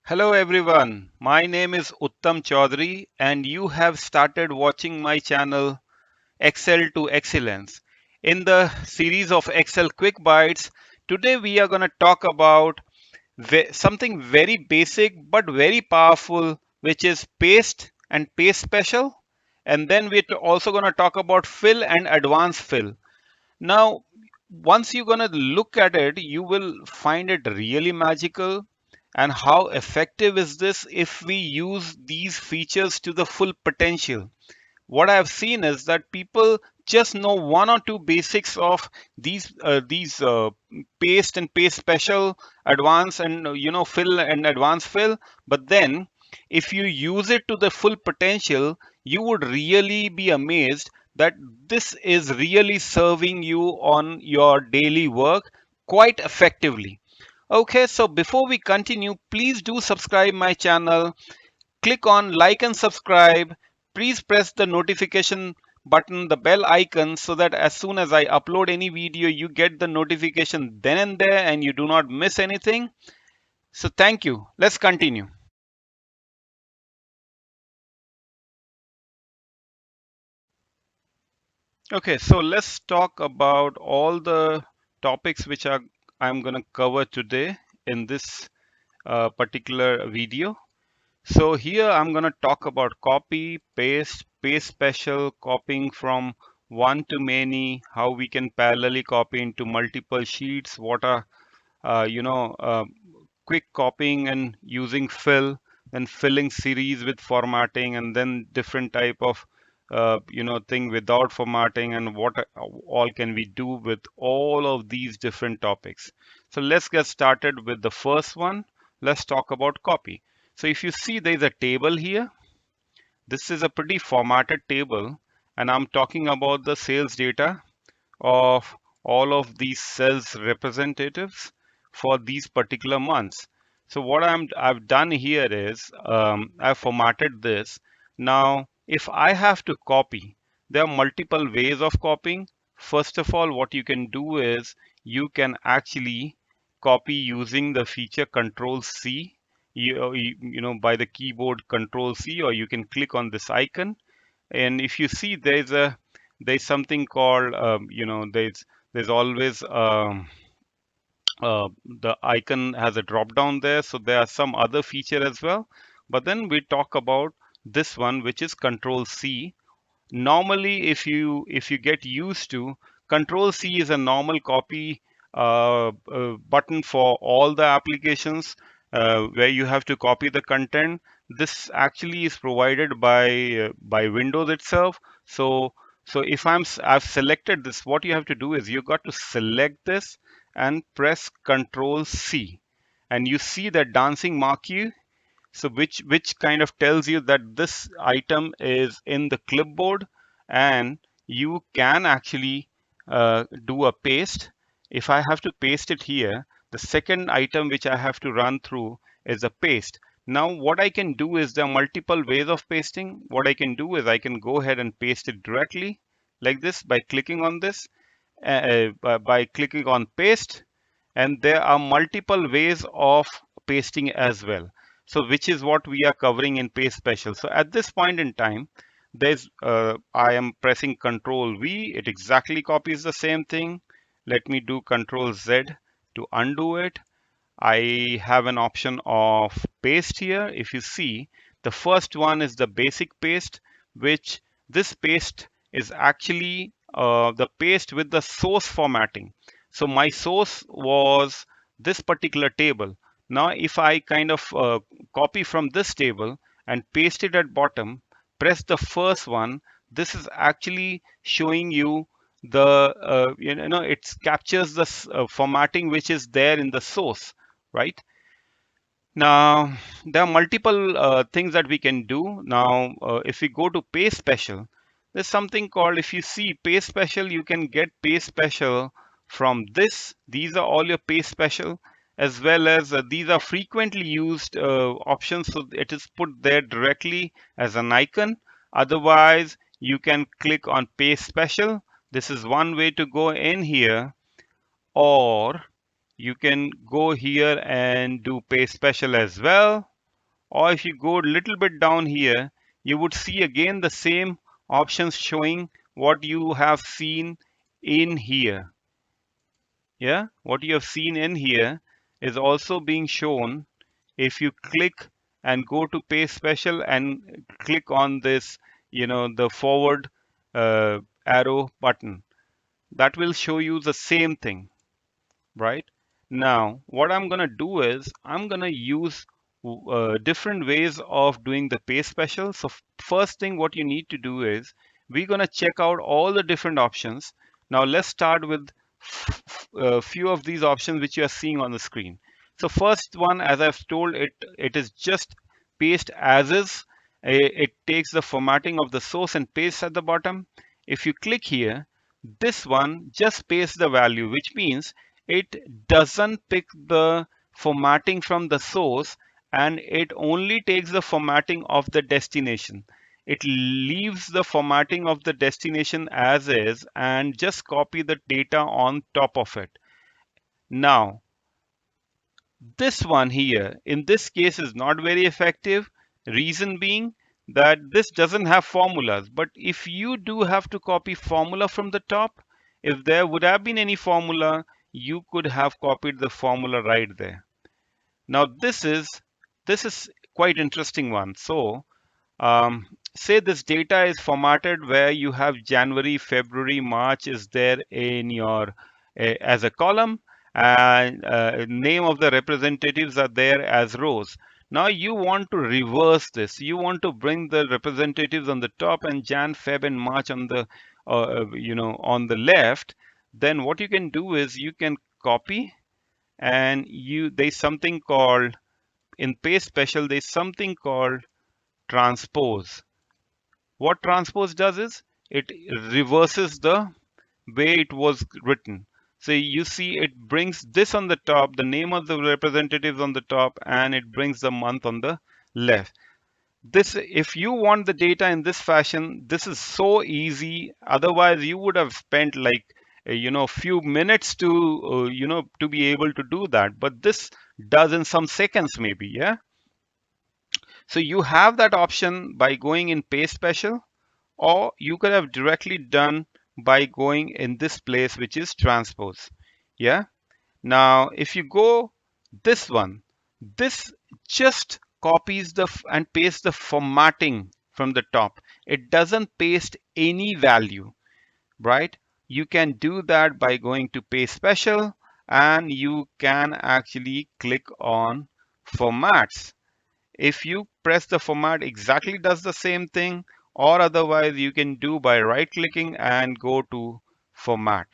Hello everyone, my name is Uttam Chaudhary and you have started watching my channel Excel to Excellence. In the series of Excel Quick Bites, today we are going to talk about something very basic but very powerful, which is paste and paste special. And then we're also going to talk about fill and advanced fill. Now, once you're going to look at it, you will find it really magical. And how effective is this if we use these features to the full potential? What I have seen is that people just know one or two basics of these paste and paste special, advance and fill and advanced fill. But then, if you use it to the full potential, you would really be amazed that this is really serving you on your daily work quite effectively. Okay, so before we continue, please do subscribe my channel. Click on like and subscribe. Please press the notification button, the bell icon, so that as soon as I upload any video, you get the notification then and there and you do not miss anything. So thank you. Let's continue. Okay, so let's talk about all the topics which are I'm going to cover today in this particular video. So here I'm going to talk about copy, paste, paste special, copying from one to many, how we can parallelly copy into multiple sheets, what are, uh, you know, uh, quick copying and using fill, then filling series with formatting, and then different type of, thing without formatting, and what all can we do with all of these different topics. So let's get started with the first one. Let's talk about copy. So if you see there's a table here, this is a pretty formatted table, and I'm talking about the sales data of all of these sales representatives for these particular months. So what I've done here is I've formatted this. Now, if I have to copy, there are multiple ways of copying. First of all, what you can do is you can actually copy using the feature Control C. By the keyboard Control C, or you can click on this icon, and if you see there's something called there's always the icon has a drop down there, so there are some other feature as well, but then we talk about this one, which is Control C. Normally, if you get used to, Control C is a normal copy button for all the applications where you have to copy the content. This actually is provided by Windows itself. So if I've selected this, what you have to do is you got to select this and press Control C, and you see that dancing marquee, so which kind of tells you that this item is in the clipboard, and you can actually do a paste. If I have to paste it here, the second item which I have to run through is a paste. Now what I can do is there are multiple ways of pasting. What I can do is I can go ahead and paste it directly like this by clicking on this, by clicking on paste, and there are multiple ways of pasting as well, so which is what we are covering in paste special. So at this point in time, there's I am pressing Control V, it exactly copies the same thing. Let me do Control Z to undo it. I have an option of paste here. If you see, the first one is the basic paste, which this paste is actually the paste with the source formatting. So my source was this particular table. Now, if I kind of copy from this table and paste it at bottom, press the first one, this is actually showing you the it captures the formatting which is there in the source, right? Now, there are multiple things that we can do. Now, if we go to Pay Special, there's something called, if you see Pay Special, you can get Pay Special from this. These are all your Pay Special, as well as these are frequently used options. So it is put there directly as an icon. Otherwise, you can click on Pay Special. This is one way to go in here, or you can go here and do pay special as well. Or if you go a little bit down here, you would see again the same options showing what you have seen in here. Yeah, what you have seen in here is also being shown if you click and go to page special and click on this, the forward arrow button. That will show you the same thing, right? Now, what I'm gonna do is I'm gonna use different ways of doing the pay special. So first thing what you need to do is we're gonna check out all the different options. Now let's start with a few of these options which you are seeing on the screen. So first one, as I've told it, it is just paste as is. It takes the formatting of the source and pastes at the bottom. If you click here, this one just pastes the value, which means it doesn't pick the formatting from the source and it only takes the formatting of the destination. It leaves the formatting of the destination as is and just copy the data on top of it. Now, this one here, in this case, is not very effective. Reason being that this doesn't have formulas. But if you do have to copy formula from the top, if there would have been any formula, you could have copied the formula right there. Now this is quite interesting one. So say this data is formatted where you have January, February, March is there in your as a column, and name of the representatives are there as rows. Now you want to reverse this. You want to bring the representatives on the top and Jan, Feb, and March on the on the left. Then what you can do is you can copy and there's something called in paste special. There's something called transpose. What transpose does is it reverses the way it was written. So you see it brings this on the top, the name of the representatives on the top, and it brings the month on the left. This, if you want the data in this fashion, this is so easy. Otherwise, you would have spent like few minutes to to be able to do that. But this does in some seconds maybe, yeah. So you have that option by going in paste special, or you could have directly done by going in this place, which is transpose. Yeah. Now, if you go this one, this just copies and pastes the formatting from the top. It doesn't paste any value, right? You can do that by going to paste special and you can actually click on formats. If you press the format, exactly does the same thing, or otherwise you can do by right clicking and go to format,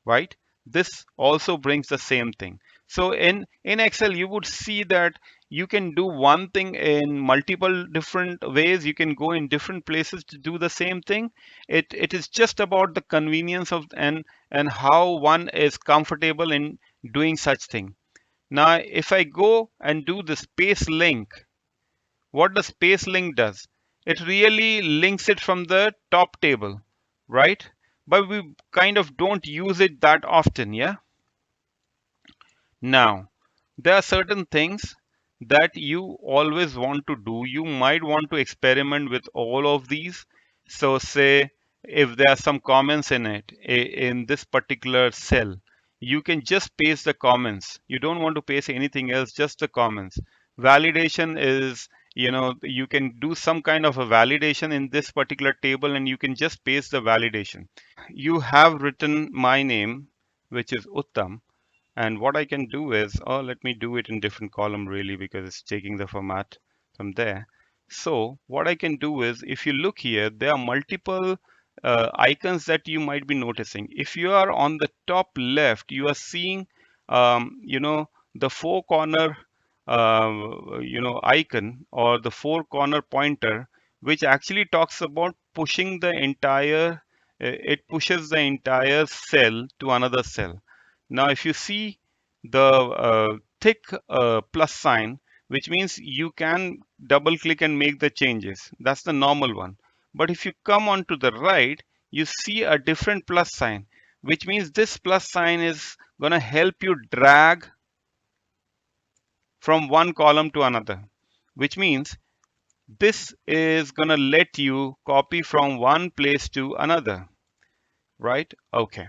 right? This also brings the same thing. So in Excel, you would see that you can do one thing in multiple different ways. You can go in different places to do the same thing. It is just about the convenience of and how one is comfortable in doing such thing. Now, if I go and do the space link, what the space link does, it really links it from the top table, right? But we kind of don't use it that often, yeah. Now, there are certain things that you always want to do. You might want to experiment with all of these. So say if there are some comments in it, in this particular cell, you can just paste the comments. You don't want to paste anything else, just the comments. Validation is, you can do some kind of a validation in this particular table and you can just paste the validation. You have written my name, which is Uttam, and what I can do is, oh, let me do it in different column really because it's taking the format from there. So what I can do is, if you look here, there are multiple icons that you might be noticing. If you are on the top left, you are seeing, the four corner, icon or the four corner pointer, which actually talks about pushing the entire, it pushes the entire cell to another cell. Now, if you see the thick plus sign, which means you can double click and make the changes. That's the normal one. But if you come on to the right, you see a different plus sign, which means this plus sign is going to help you drag from one column to another. which means this is gonna let you copy from one place to another, right? Okay.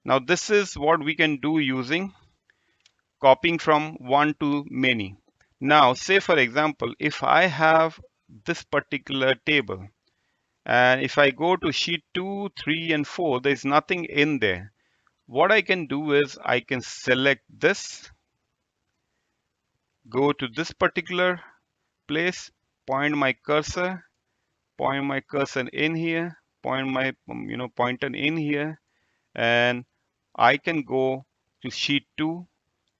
Now this is what we can do using copying from one to many. Now, say for example, if I have this particular table, and if I go to sheet 2, 3, and 4, there's nothing in there. What I can do is I can select this, go to this particular place, point my cursor, in here, point my pointer in here, and I can go to sheet 2,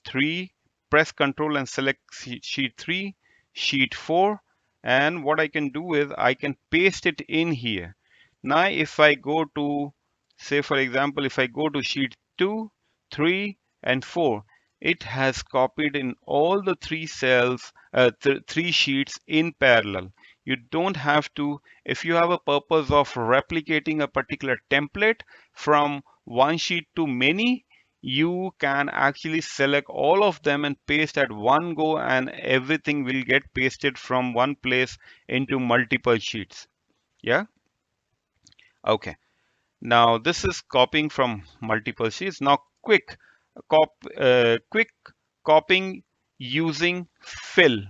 3, press Control and select sheet 3, sheet 4, and what I can do is I can paste it in here. Now if I go to, say for example, if I go to sheet 2, 3, and 4, it has copied in all the three cells, three sheets in parallel. You don't have to, if you have a purpose of replicating a particular template from one sheet to many, you can actually select all of them and paste at one go, and everything will get pasted from one place into multiple sheets. Yeah. Okay. Now this is copying from multiple sheets. Now quick copying using fill.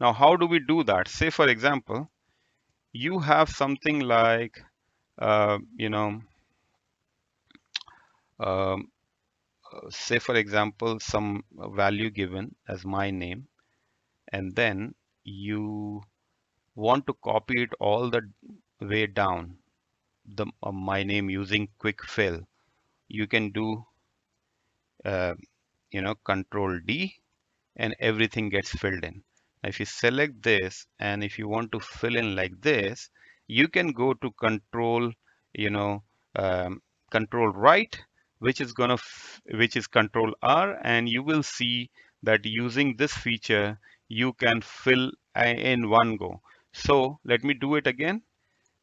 Now how do we do that? Say for example, you have something like uh, you know um, say for example some value given as my name, and then you want to copy it all the way down the my name using quick fill. You can do uh, control D, and everything gets filled in. Now if you select this and if you want to fill in like this, you can go to control, you know control right, which is control R, and you will see that using this feature you can fill in one go. So let me do it again.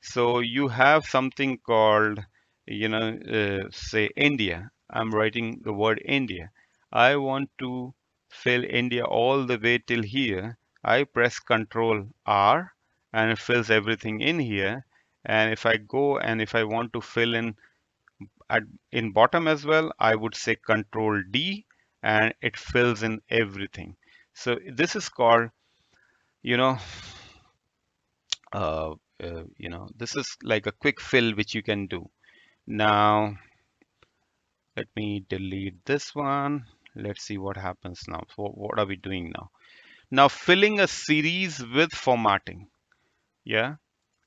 So you have something called, say India. I'm writing the word India. I want to fill India all the way till here. I press Control R and it fills everything in here. And if I go and if I want to fill in at in bottom as well, I would say Control D and it fills in everything. So this is called, you know, this is like a quick fill which you can do. Now, let me delete this one. Let's see what happens now. So what are we doing now? Now, filling a series with formatting. Yeah.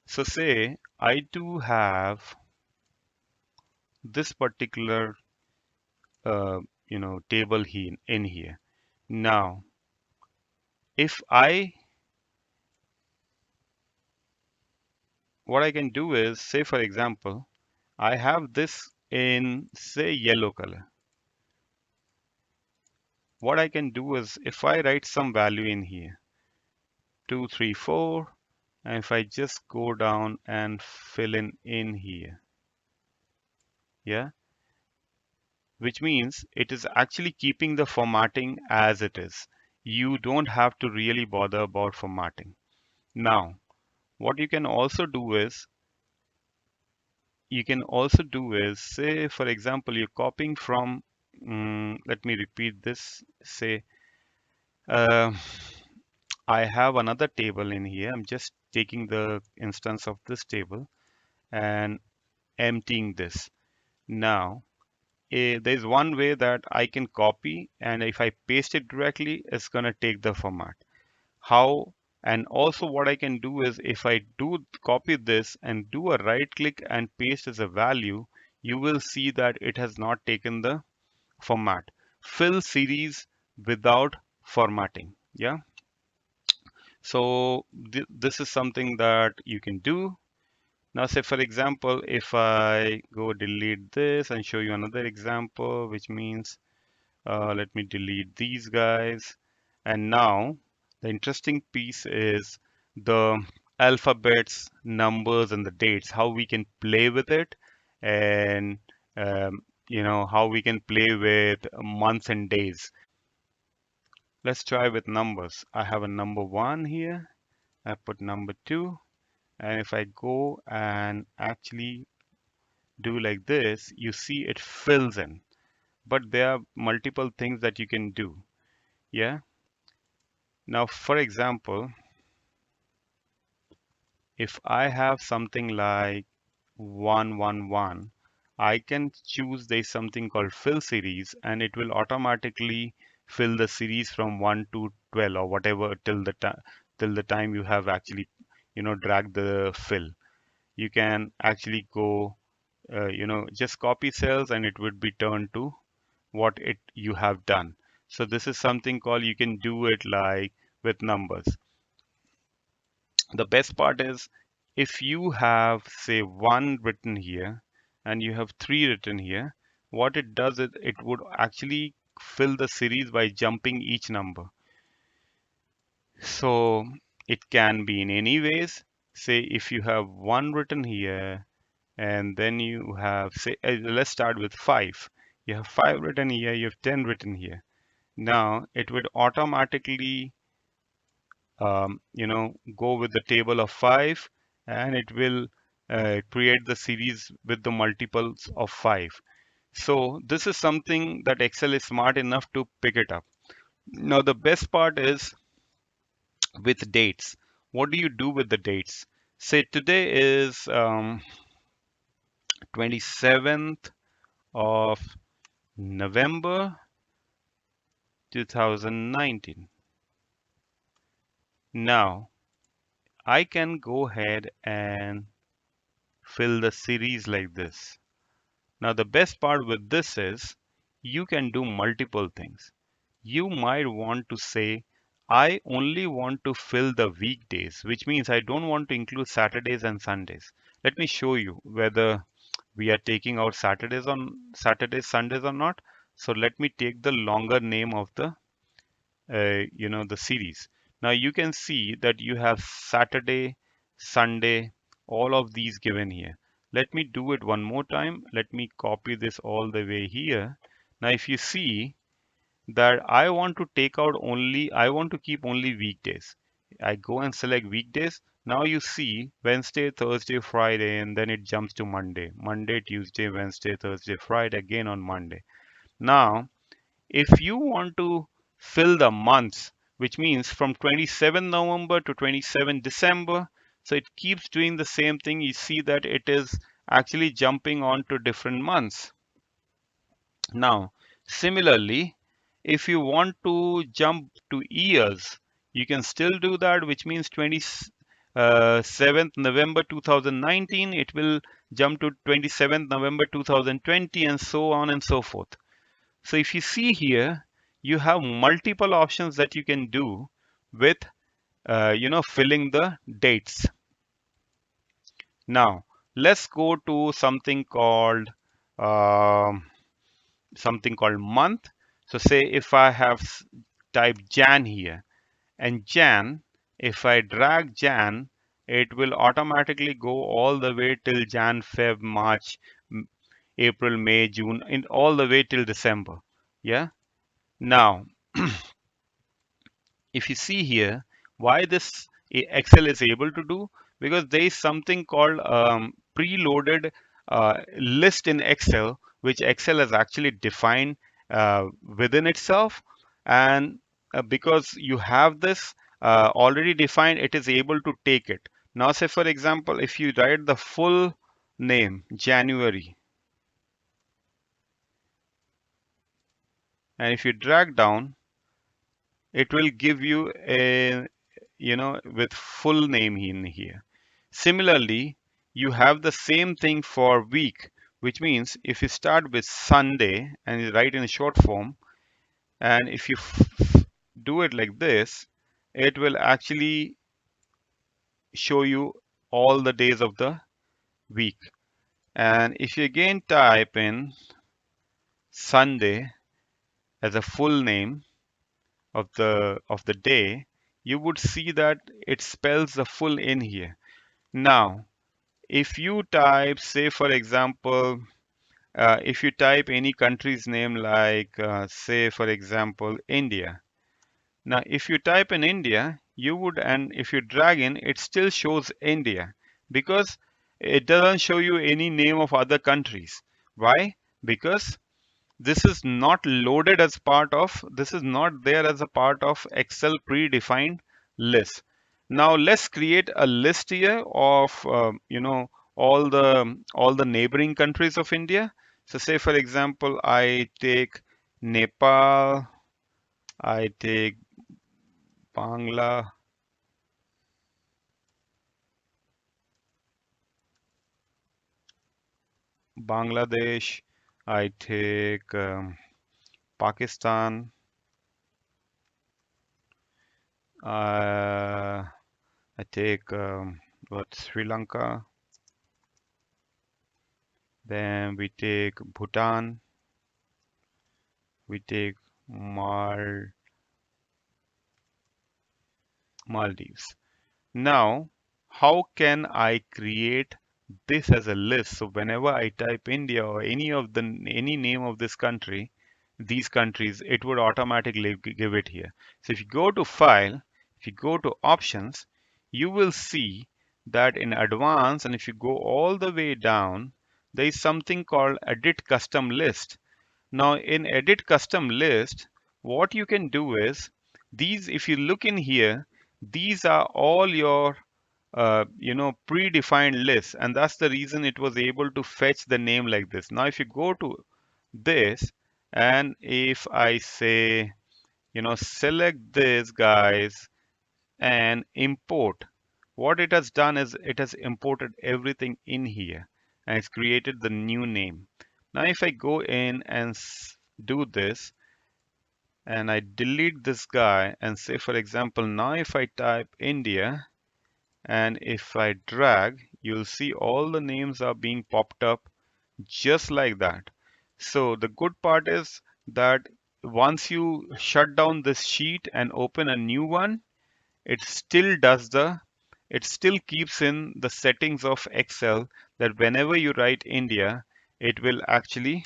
So say I do have this particular, table here in here. Now, if what I can do is, say for example, I have this in say yellow color. What I can do is if I write some value in here, 2, 3, 4, and if I just go down and fill in here, yeah, which means it is actually keeping the formatting as it is. You don't have to really bother about formatting. Now, what you can also do is say, for example, you're copying from, let me repeat this, say, uh, I have another table in here. I'm just taking the instance of this table and emptying this. Now, there's one way that I can copy, and if I paste it directly, it's gonna take the format. How? And also what I can do is if I do copy this and do a right click and paste as a value, you will see that it has not taken the format. Fill series without formatting. Yeah. So this is something that you can do. Now, say for example, if I go delete this and show you another example, which means let me delete these guys. And now the interesting piece is the alphabets, numbers, and the dates, how we can play with it and how we can play with months and days. Let's try with numbers. I have a number 1 here. I put number 2. And if I go and actually do like this, you see it fills in. But there are multiple things that you can do. Yeah. Now, for example, if I have something like 111, I can choose there's something called fill series, and it will automatically fill the series from 1 to 12 or whatever till the time you have actually drag the fill. You can actually go just copy cells and it would be turned to what it you have done. So this is something called, you can do it like with numbers. The best part is, if you have say 1 written here and you have 3 written here, what it does is it would actually fill the series by jumping each number. So it can be in any ways. Say if you have 1 written here and then you have, say, let's start with 5. You have 5 written here, you have 10 written here. Now it would automatically go with the table of 5, and it will create the series with the multiples of 5. So this is something that Excel is smart enough to pick it up. Now the best part is with dates. What do you do with the dates? Say today is 27th of November 2019. Now I can go ahead and fill the series like this. Now, the best part with this is you can do multiple things. You might want to say, I only want to fill the weekdays, which means I don't want to include Saturdays and Sundays. Let me show you whether we are taking out Saturdays, Sundays or not. So let me take the longer name of the series. Now you can see that you have Saturday, Sunday, all of these given here. Let me do it one more time. Let me copy this all the way here. Now if you see that I want to keep only weekdays. I go and select weekdays. Now you see Wednesday, Thursday, Friday, and then it jumps to Monday. Monday, Tuesday, Wednesday, Thursday, Friday, again on Monday. Now if you want to fill the months, which means from 27 November to 27 December, so it keeps doing the same thing. You see that it is actually jumping on to different months. Now, similarly, if you want to jump to years, you can still do that, which means 27th November 2019, it will jump to 27th November 2020, and so on and so forth. So if you see here, you have multiple options that you can do with, filling the dates. Now, let's go to um, something called month. So say if I have typed Jan here, and Jan, if I drag Jan, it will automatically go all the way till Jan, Feb, March, April, May, June, and all the way till December. Yeah. Now, if you see here, why this Excel is able to do, because there is something called preloaded list in Excel, which Excel has actually defined within itself. And because you have this already defined, it is able to take it. Now, say for example, if you write the full name January, and if you drag down, it will give you a with full name in here. Similarly, you have the same thing for week, which means if you start with Sunday and you write in short form, and if you do it like this, it will actually show you all the days of the week. And if you again type in Sunday as a full name of the day, you would see that it spells the full in here. Now, if you type, say for example, if you type any country's name like, say, for example, India. Now, if you type in India, you would, and if you drag in, it still shows India because it doesn't show you any name of other countries. Why? Because this is not there as a part of Excel predefined list. Now let's create a list here of all the neighboring countries of India. So say for example I take Nepal, I take Bangla, Bangladesh, I take Pakistan, I take Sri Lanka, then we take Bhutan, we take Mal Maldives. Now, how can I create this as a list? So whenever I type India or any name of this country, these countries, it would automatically give it here. So if you go to File, if you go to Options, you will see that in Advanced, and if you go all the way down, there is something called Edit Custom List. Now in Edit Custom List, what you can do is these, if you look in here, these are all your predefined lists, and that's the reason it was able to fetch the name like this. Now if you go to this, and if I say, select this guys and import, what it has done is it has imported everything in here and it's created the new name. Now if I go in and do this and I delete this guy and say for example, now if I type India and if I drag, you'll see all the names are being popped up just like that. So the good part is that once you shut down this sheet and open a new one, it still does it still keeps in the settings of Excel that whenever you write India, it will actually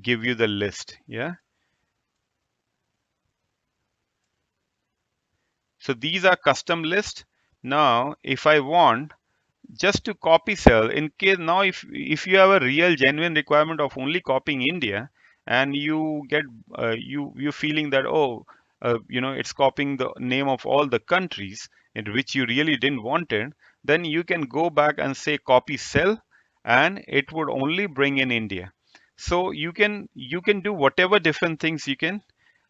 give you the list. Yeah. So these are custom list. Now, if I want just to copy cell in case now if you have a real genuine requirement of only copying India and you get you're feeling that oh it's copying the name of all the countries in which you really didn't want it, then you can go back and say copy cell and it would only bring in India. So you can do whatever different things you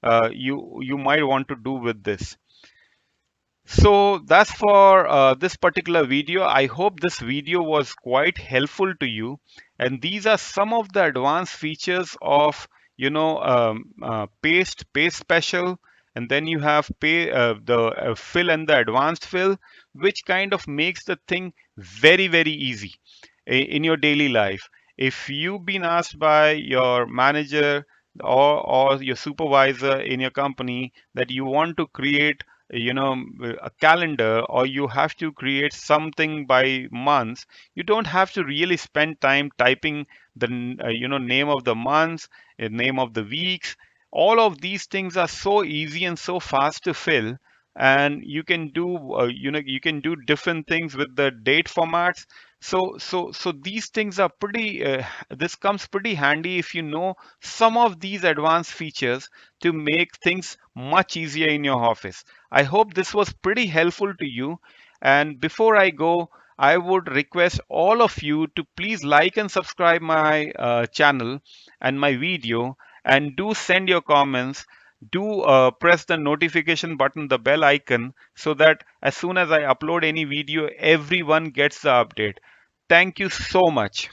might want to do with this. So that's for this particular video. I hope this video was quite helpful to you. And these are some of the advanced features of, paste special. And then you have the fill and the advanced fill, which kind of makes the thing very, very easy in your daily life. If you've been asked by your manager or your supervisor in your company that you want to create a calendar or you have to create something by months, you don't have to really spend time typing the name of the months, name of the weeks. All of these things are so easy and so fast to fill, and you can do different things with the date formats. So these things are pretty this comes pretty handy if you know some of these advanced features to make things much easier in your office. I hope this was pretty helpful to you. And before I go, I would request all of you to please like and subscribe my channel and my video, and do send your comments. Do press the notification button, the bell icon, so that as soon as I upload any video, everyone gets the update. Thank you so much.